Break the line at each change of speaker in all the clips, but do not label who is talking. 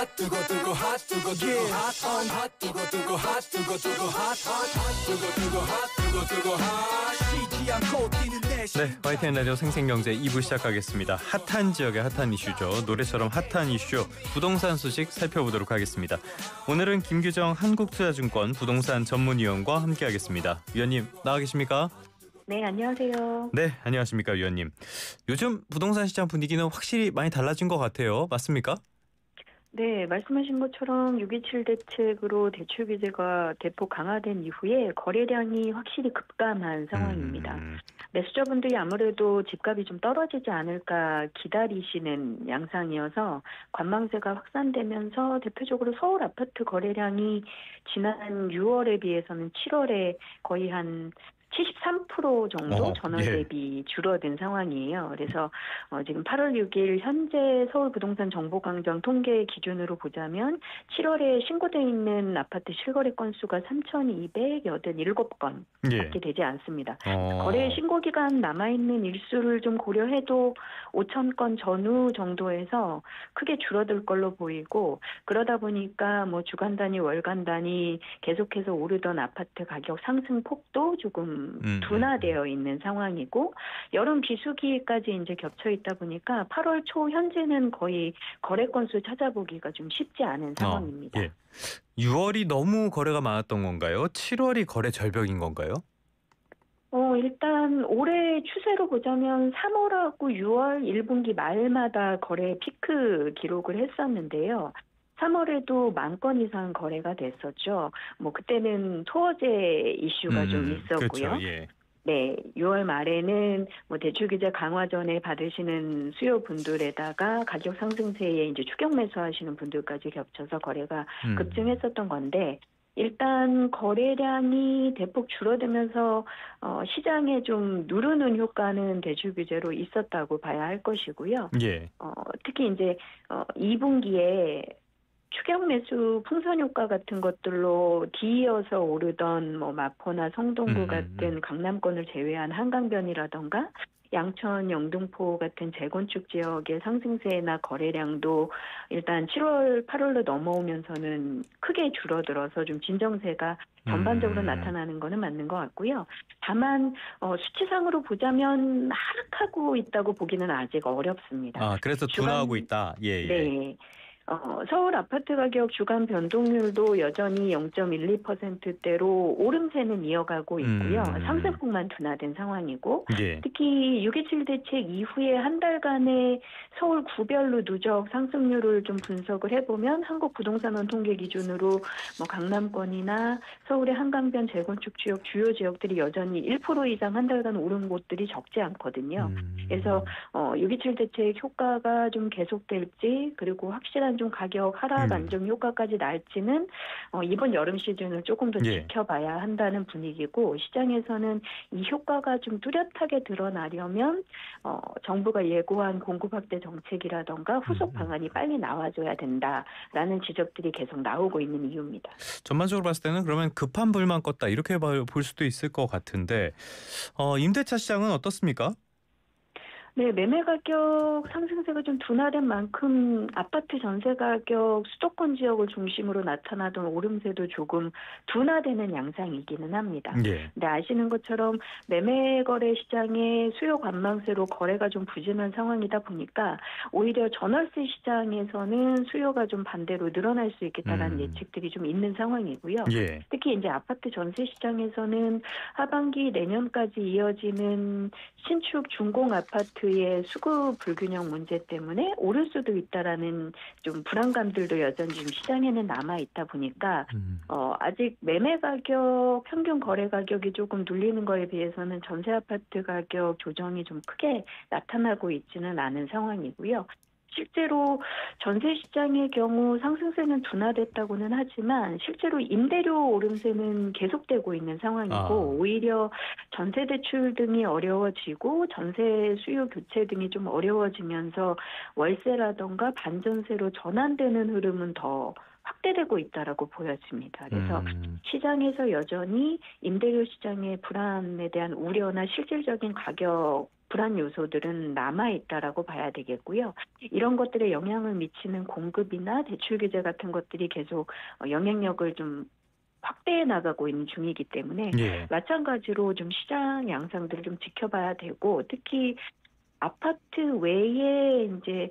네, YTN 라디오 생생경제 2부 시작하겠습니다. 핫한 지역의 핫한 이슈죠. 노래처럼 핫한 이슈, 부동산 소식 살펴보도록 하겠습니다. 오늘은 김규정 한국투자증권 부동산 전문위원과 함께하겠습니다. 위원님 나와 계십니까?
네, 안녕하세요.
네, 안녕하십니까 위원님. 요즘 부동산 시장 분위기는 확실히 많이 달라진 것 같아요. 맞습니까?
네, 말씀하신 것처럼 6.27 대책으로 대출 규제가 대폭 강화된 이후에 거래량이 확실히 급감한 상황입니다. 매수자분들이 아무래도 집값이 좀 떨어지지 않을까 기다리시는 양상이어서 관망세가 확산되면서 대표적으로 서울 아파트 거래량이 지난 6월에 비해서는 7월에 거의 한 73% 정도 전월 대비 줄어든 상황이에요. 그래서 지금 8월 6일 현재 서울 부동산 정보광장 통계 기준으로 보자면 7월에 신고되어 있는 아파트 실거래 건수가 3,287건 밖에 되지 않습니다. 거래 신고 기간 남아있는 일수를 좀 고려해도 5,000건 전후 정도에서 크게 줄어들 걸로 보이고, 그러다 보니까 뭐 주간 단위, 월간 단위 계속해서 오르던 아파트 가격 상승 폭도 조금 둔화되어 있는 상황이고, 여름 비수기까지 이제 겹쳐 있다 보니까 8월 초 현재는 거의 거래 건수 찾아보기가 좀 쉽지 않은 상황입니다.
6월이 너무 거래가 많았던 건가요? 7월이 거래 절벽인 건가요?
일단 올해 추세로 보자면 3월하고 6월 1분기 말마다 거래 피크 기록을 했었는데요. 3월에도 10,000건 이상 거래가 됐었죠. 뭐 그때는 토어제 이슈가 좀 있었고요.
그렇죠, 예.
네, 6월 말에는 뭐 대출 규제 강화 전에 받으시는 수요분들에다가 가격 상승세에 이제 추격 매수하시는 분들까지 겹쳐서 거래가 급증했었던 건데, 일단 거래량이 대폭 줄어들면서 시장에 좀 누르는 효과는 대출 규제로 있었다고 봐야 할 것이고요.
예.
특히 이제 2분기에 추격 매수 풍선 효과 같은 것들로 뒤이어서 오르던 뭐 마포나 성동구 같은 강남권을 제외한 한강변이라던가 양천, 영등포 같은 재건축 지역의 상승세나 거래량도 일단 7월, 8월로 넘어오면서는 크게 줄어들어서 좀 진정세가 전반적으로 나타나는 거는 맞는 것 같고요. 다만 수치상으로 보자면 하락하고 있다고 보기는 아직 어렵습니다.
아, 그래서 둔화하고 있다. 예.
네. 서울 아파트 가격 주간 변동률도 여전히 0.12%대로 오름세는 이어가고 있고요. 상승폭만 둔화된 상황이고, 특히 6.27 대책 이후에 한 달간의 서울 구별로 누적 상승률을 좀 분석을 해보면 한국부동산원 통계 기준으로 뭐 강남권이나 서울의 한강변 재건축 지역 주요 지역들이 여전히 1% 이상 한 달간 오른 곳들이 적지 않거든요. 그래서 6.27 대책 효과가 좀 계속될지, 그리고 확실한 좀 가격 하락 안정 효과까지 날지는 이번 여름 시즌을 조금 더 지켜봐야 한다는 분위기고, 시장에서는 이 효과가 좀 뚜렷하게 드러나려면 정부가 예고한 공급 확대 정책이라던가 후속 방안이 빨리 나와줘야 된다라는 지적들이 계속 나오고 있는 이유입니다.
전반적으로 봤을 때는 그러면 급한 불만 껐다 이렇게 볼 수도 있을 것 같은데, 임대차 시장은 어떻습니까?
네, 매매 가격 상승세가 좀 둔화된 만큼 아파트 전세 가격 수도권 지역을 중심으로 나타나던 오름세도 조금 둔화되는 양상이기는 합니다. 근데 아시는 것처럼 매매 거래 시장의 수요 관망세로 거래가 좀 부진한 상황이다 보니까 오히려 전월세 시장에서는 수요가 좀 반대로 늘어날 수 있겠다라는 예측들이 좀 있는 상황이고요. 특히 이제 아파트 전세 시장에서는 하반기 내년까지 이어지는 신축 중공 아파트의 수급 불균형 문제 때문에 오를 수도 있다라는 좀 불안감들도 여전히 좀 시장에는 남아 있다 보니까 아직 매매 가격 평균 거래 가격이 조금 눌리는 거에 비해서는 전세 아파트 가격 조정이 좀 크게 나타나고 있지는 않은 상황이고요. 실제로 전세 시장의 경우 상승세는 둔화됐다고는 하지만 실제로 임대료 오름세는 계속되고 있는 상황이고, 오히려 전세 대출 등이 어려워지고 전세 수요 교체 등이 좀 어려워지면서 월세라던가 반전세로 전환되는 흐름은 더 확대되고 있다라고 보여집니다. 그래서 시장에서 여전히 임대료 시장의 불안에 대한 우려나 실질적인 가격 불안 요소들은 남아 있다라고 봐야 되겠고요. 이런 것들에 영향을 미치는 공급이나 대출 규제 같은 것들이 계속 영향력을 좀 확대해 나가고 있는 중이기 때문에
예.
마찬가지로 좀 시장 양상들을 좀 지켜봐야 되고, 특히 아파트 외에 이제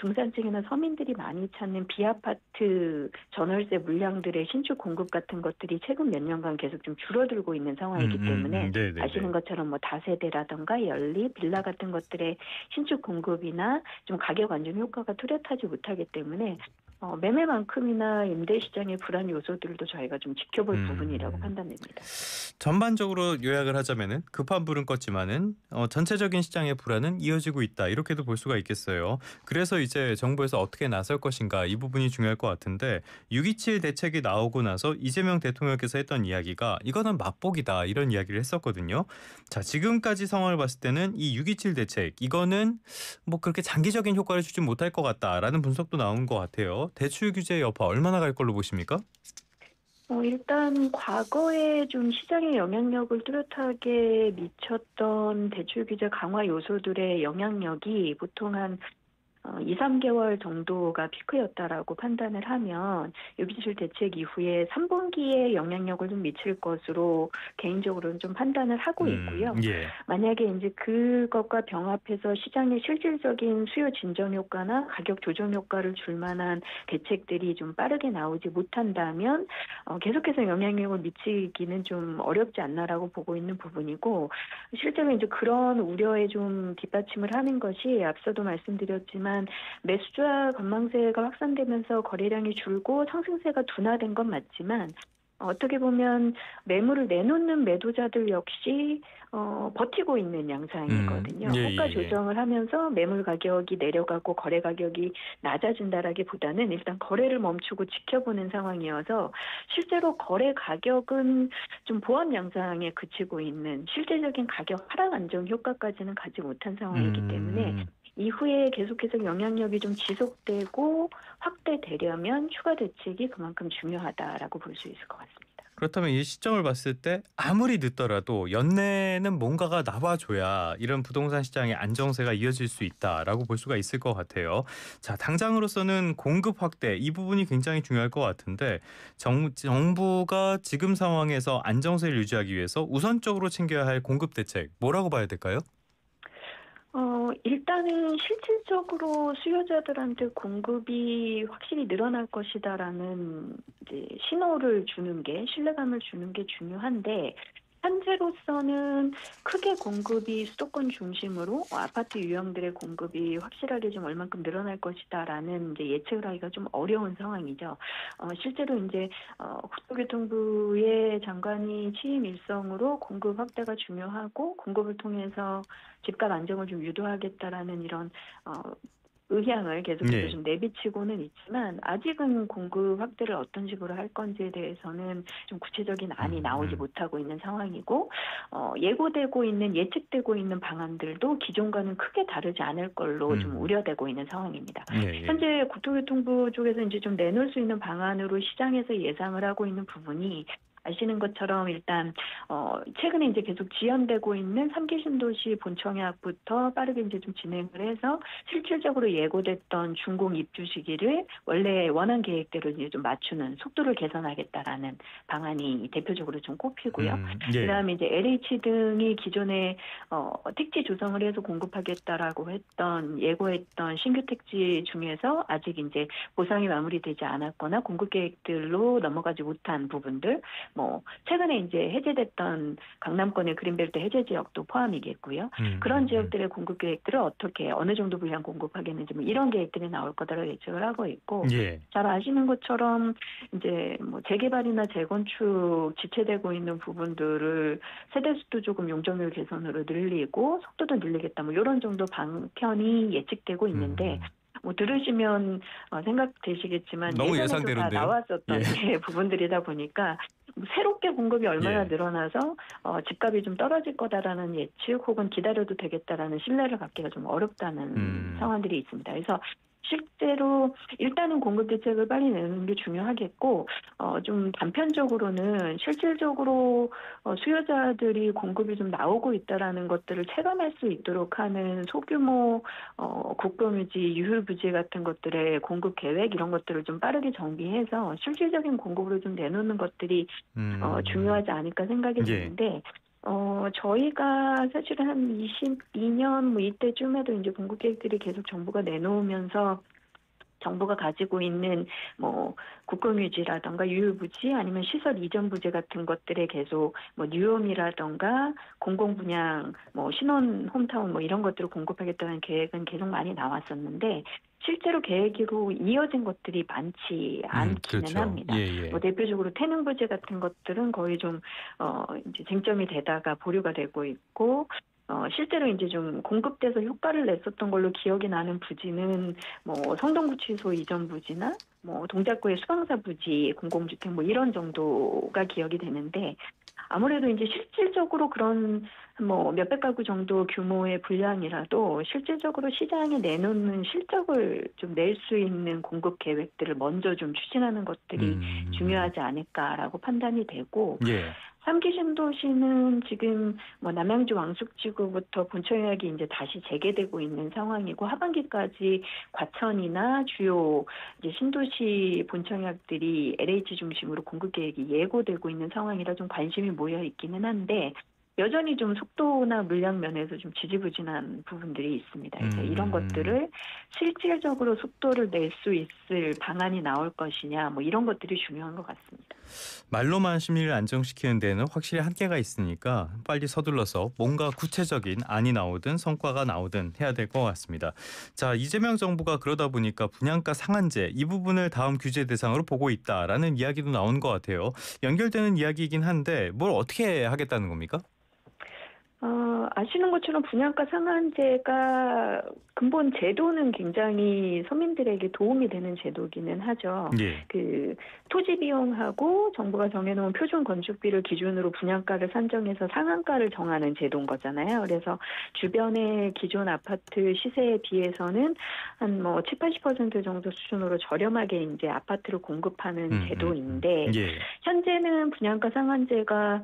중산층이나 서민들이 많이 찾는 비아파트 전월세 물량들의 신축 공급 같은 것들이 최근 몇 년간 계속 좀 줄어들고 있는 상황이기 때문에
네네네.
아시는 것처럼 뭐 다세대라던가 연립, 빌라 같은 것들의 신축 공급이나 좀 가격 안정 효과가 뚜렷하지 못하기 때문에 매매만큼이나 임대 시장의 불안 요소들도 저희가 좀 지켜볼 부분이라고 판단됩니다.
전반적으로 요약을 하자면은 급한 불은 껐지만은 전체적인 시장의 불안은 이어지고 있다, 이렇게도 볼 수가 있겠어요. 그래서 이제 정부에서 어떻게 나설 것인가, 이 부분이 중요할 것 같은데 6.27 대책이 나오고 나서 이재명 대통령께서 했던 이야기가 이거는 맛보기다, 이런 이야기를 했었거든요. 자, 지금까지 상황을 봤을 때는 이 6.27 대책 이거는 뭐 그렇게 장기적인 효과를 주지 못할 것 같다라는 분석도 나온 것 같아요. 대출 규제 여파 얼마나 갈 걸로 보십니까?
일단 과거에 좀 시장에 영향력을 뚜렷하게 미쳤던 대출 규제 강화 요소들의 영향력이 보통 한 2, 3개월 정도가 피크였다라고 판단을 하면 6.27 대책 이후에 3분기에 영향력을 좀 미칠 것으로 개인적으로는 좀 판단을 하고 있고요.
예.
만약에 이제 그것과 병합해서 시장에 실질적인 수요 진정 효과나 가격 조정 효과를 줄 만한 대책들이 좀 빠르게 나오지 못한다면 계속해서 영향력을 미치기는 좀 어렵지 않나라고 보고 있는 부분이고, 실제로 이제 그런 우려에 좀 뒷받침을 하는 것이 앞서도 말씀드렸지만 매수자 관망세가 확산되면서 거래량이 줄고 상승세가 둔화된 건 맞지만, 어떻게 보면 매물을 내놓는 매도자들 역시 버티고 있는 양상이거든요.
예,
호가
예, 예.
조정을 하면서 매물 가격이 내려가고 거래 가격이 낮아진다라기보다는 일단 거래를 멈추고 지켜보는 상황이어서 실제로 거래 가격은 좀 보합 양상에 그치고 있는, 실질적인 가격 하락 안정 효과까지는 가지 못한 상황이기 때문에 이후에 계속해서 영향력이 좀 지속되고 확대되려면 추가 대책이 그만큼 중요하다라고 볼 수 있을 것 같습니다.
그렇다면 이 시점을 봤을 때 아무리 늦더라도 연내에는 뭔가가 나와줘야 이런 부동산 시장의 안정세가 이어질 수 있다라고 볼 수가 있을 것 같아요. 자, 당장으로서는 공급 확대, 이 부분이 굉장히 중요할 것 같은데 정부가 지금 상황에서 안정세를 유지하기 위해서 우선적으로 챙겨야 할 공급 대책, 뭐라고 봐야 될까요?
일단은 실질적으로 수요자들한테 공급이 확실히 늘어날 것이다라는 이제 신호를 주는 게, 신뢰감을 주는 게 중요한데, 현재로서는 크게 공급이 수도권 중심으로 아파트 유형들의 공급이 확실하게 좀 얼만큼 늘어날 것이다라는 이제 예측을 하기가 좀 어려운 상황이죠. 실제로 이제 국토교통부의 장관이 취임 일성으로 공급 확대가 중요하고 공급을 통해서 집값 안정을 좀 유도하겠다라는 이런 의향을 계속해서
네.
좀 내비치고는 있지만, 아직은 공급 확대를 어떤 식으로 할 건지에 대해서는 좀 구체적인 안이 나오지 못하고 있는 상황이고, 예고되고 있는, 예측되고 있는 방안들도 기존과는 크게 다르지 않을 걸로 좀 우려되고 있는 상황입니다.
예, 예.
현재 국토교통부 쪽에서 이제 좀 내놓을 수 있는 방안으로 시장에서 예상을 하고 있는 부분이, 아시는 것처럼 일단 최근에 이제 계속 지연되고 있는 3기 신도시 본청약부터 빠르게 이제 좀 진행을 해서 실질적으로 예고됐던 준공 입주 시기를 원래 원안 계획대로 이제 좀 맞추는, 속도를 개선하겠다라는 방안이 대표적으로 좀 꼽히고요.
예.
그다음에 이제 LH 등이 기존에 택지 조성을 해서 공급하겠다라고 했던, 예고했던 신규 택지 중에서 아직 이제 보상이 마무리되지 않았거나 공급 계획들로 넘어가지 못한 부분들, 뭐 최근에 이제 해제됐던 강남권의 그린벨트 해제 지역도 포함이겠고요. 그런 지역들의 공급 계획들을 어떻게, 어느 정도 분량 공급하겠는지, 뭐 이런 계획들이 나올 거다라고 예측을 하고 있고,
예.
잘 아시는 것처럼 이제 뭐 재개발이나 재건축 지체되고 있는 부분들을 세대수도 조금 용적률 개선으로 늘리고 속도도 늘리겠다, 뭐 이런 정도 방편이 예측되고 있는데, 뭐 들으시면 생각되시겠지만
너무
예전에도 다
예상대로인데요.
나왔었던
예.
부분들이다 보니까 새롭게 공급이 얼마나
예.
늘어나서 집값이 좀 떨어질 거다라는 예측, 혹은 기다려도 되겠다라는 신뢰를 갖기가 좀 어렵다는 상황들이 있습니다. 그래서 실제로 일단은 공급 대책을 빨리 내는 게 중요하겠고 좀 단편적으로는 실질적으로 수요자들이 공급이 좀 나오고 있다라는 것들을 체감할 수 있도록 하는 소규모 국공유지, 유휴부지 같은 것들의 공급 계획 이런 것들을 좀 빠르게 정비해서 실질적인 공급으로 좀 내놓는 것들이 중요하지 않을까 생각이
예.
드는데 저희가 사실은 한 22년 뭐 이때쯤에도 이제 공급 계획들이 계속 정부가 내놓으면서 정부가 가지고 있는 뭐 국공유지라던가 유휴부지 아니면 시설 이전 부지 같은 것들에 계속 뭐 뉴홈이라던가 공공분양 뭐 신혼 홈타운 뭐 이런 것들을 공급하겠다는 계획은 계속 많이 나왔었는데 실제로 계획으로 이어진 것들이 많지 않기는
그렇죠.
합니다.
예.
뭐 대표적으로 태릉 부지 같은 것들은 거의 좀 이제 쟁점이 되다가 보류가 되고 있고 실제로 이제 좀 공급돼서 효과를 냈었던 걸로 기억이 나는 부지는 뭐 성동구치소 이전 부지나 뭐 동작구의 수방사 부지 공공주택 뭐 이런 정도가 기억이 되는데 아무래도 이제 실질적으로 그런 뭐 몇백 가구 정도 규모의 분량이라도 실질적으로 시장에 내놓는 실적을 좀 낼 수 있는 공급 계획들을 먼저 좀 추진하는 것들이 중요하지 않을까라고 판단이 되고
예.
3기 신도시는 지금 뭐 남양주 왕숙지구부터 본청약이 이제 다시 재개되고 있는 상황이고 하반기까지 과천이나 주요 이제 신도시 본청약들이 LH 중심으로 공급 계획이 예고되고 있는 상황이라 좀 관심이 모여 있기는 한데 여전히 좀 속도나 물량 면에서 좀 지지부진한 부분들이 있습니다. 그래서 이런 것들을 실질적으로 속도를 낼 수 있을 방안이 나올 것이냐 뭐 이런 것들이 중요한 것 같습니다.
말로만 심리를 안정시키는 데는 확실히 한계가 있으니까 빨리 서둘러서 뭔가 구체적인 안이 나오든 성과가 나오든 해야 될 것 같습니다. 자, 이재명 정부가 그러다 보니까 분양가 상한제 이 부분을 다음 규제 대상으로 보고 있다라는 이야기도 나온 것 같아요. 연결되는 이야기이긴 한데 뭘 어떻게 하겠다는 겁니까?
아시는 것처럼 분양가 상한제가 근본 제도는 굉장히 서민들에게 도움이 되는 제도기는 하죠.
예.
그 토지 비용하고 정부가 정해놓은 표준 건축비를 기준으로 분양가를 산정해서 상한가를 정하는 제도인 거잖아요. 그래서 주변의 기존 아파트 시세에 비해서는 한 뭐 7, 80% 정도 수준으로 저렴하게 이제 아파트를 공급하는 제도인데
예.
현재는 분양가 상한제가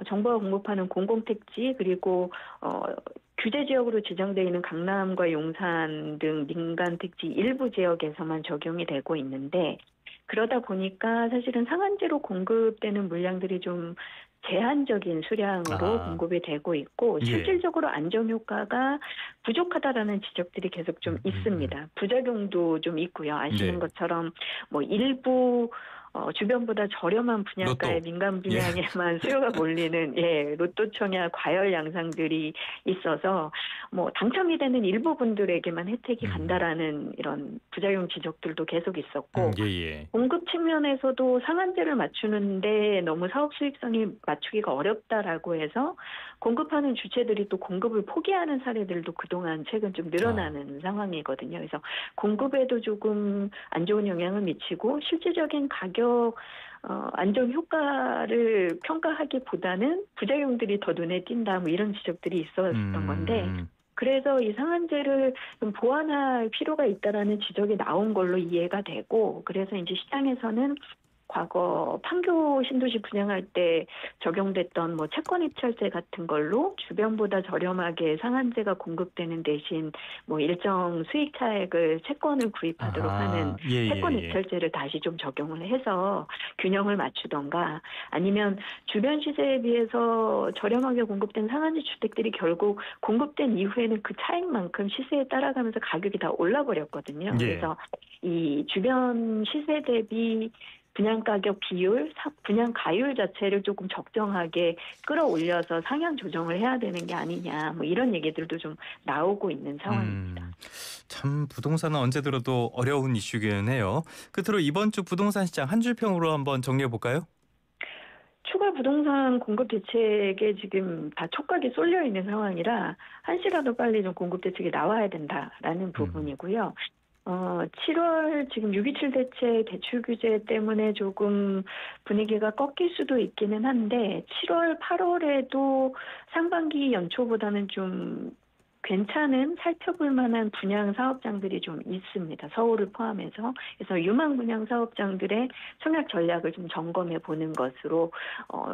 정부가 공급하는 공공택지 그리고 규제 지역으로 지정되어 있는 강남과 용산 등 민간 택지 일부 지역에서만 적용이 되고 있는데 그러다 보니까 사실은 상한제로 공급되는 물량들이 좀 제한적인 수량으로 공급이 되고 있고
예.
실질적으로 안정 효과가 부족하다라는 지적들이 계속 좀 있습니다. 부작용도 좀 있고요. 아시는
네.
것처럼 뭐 일부 주변보다 저렴한 분양가의
로또.
민간 분양에만 수요가 몰리는 로또 청약 과열 양상들이 있어서 뭐 당첨이 되는 일부 분들에게만 혜택이 간다라는 이런 부작용 지적들도 계속 있었고
예.
공급 측면에서도 상한제를 맞추는데 너무 사업 수익성이 맞추기가 어렵다라고 해서 공급하는 주체들이 또 공급을 포기하는 사례들도 그동안 최근 좀 늘어나는 상황이거든요. 그래서 공급에도 조금 안 좋은 영향을 미치고 실질적인 가격 안정 효과를 평가하기보다는 부작용들이 더 눈에 띈다 뭐 이런 지적들이 있었던 건데 그래서 이 상한제를 좀 보완할 필요가 있다라는 지적이 나온 걸로 이해가 되고 그래서 이제 시장에서는 과거 판교 신도시 분양할 때 적용됐던 뭐 채권 입찰제 같은 걸로 주변보다 저렴하게 상한제가 공급되는 대신 뭐 일정 수익 차액을 채권을 구입하도록 하는 채권 입찰제를 다시 좀 적용을 해서 균형을 맞추던가 아니면 주변 시세에 비해서 저렴하게 공급된 상한제 주택들이 결국 공급된 이후에는 그 차익만큼 시세에 따라가면서 가격이 다 올라버렸거든요. 그래서 이 주변 시세 대비 분양 가격 비율, 분양 가율 자체를 조금 적정하게 끌어올려서 상향 조정을 해야 되는 게 아니냐, 뭐 이런 얘기들도 좀 나오고 있는 상황입니다.
참 부동산은 언제 들어도 어려운 이슈기는 해요. 끝으로 이번 주 부동산 시장 한 줄 평으로 한번 정리해 볼까요?
추가 부동산 공급 대책에 지금 다 촉각이 쏠려 있는 상황이라 한시라도 빨리 좀 공급 대책이 나와야 된다라는 부분이고요. 7월 지금 6.27 대책 대출 규제 때문에 조금 분위기가 꺾일 수도 있기는 한데 7월, 8월에도 상반기 연초보다는 좀 괜찮은 살펴볼 만한 분양 사업장들이 좀 있습니다. 서울을 포함해서. 그래서 유망 분양 사업장들의 청약 전략을 좀 점검해 보는 것으로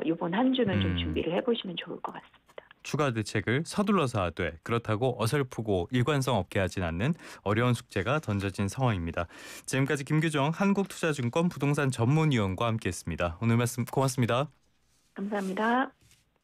이번 한 주는 좀 준비를 해보시면 좋을 것 같습니다.
추가 대책을 서둘러서 하되 그렇다고 어설프고 일관성 없게 하진 않는 어려운 숙제가 던져진 상황입니다. 지금까지 김규정 한국투자증권 부동산 전문위원과 함께했습니다. 오늘 말씀 고맙습니다.
감사합니다.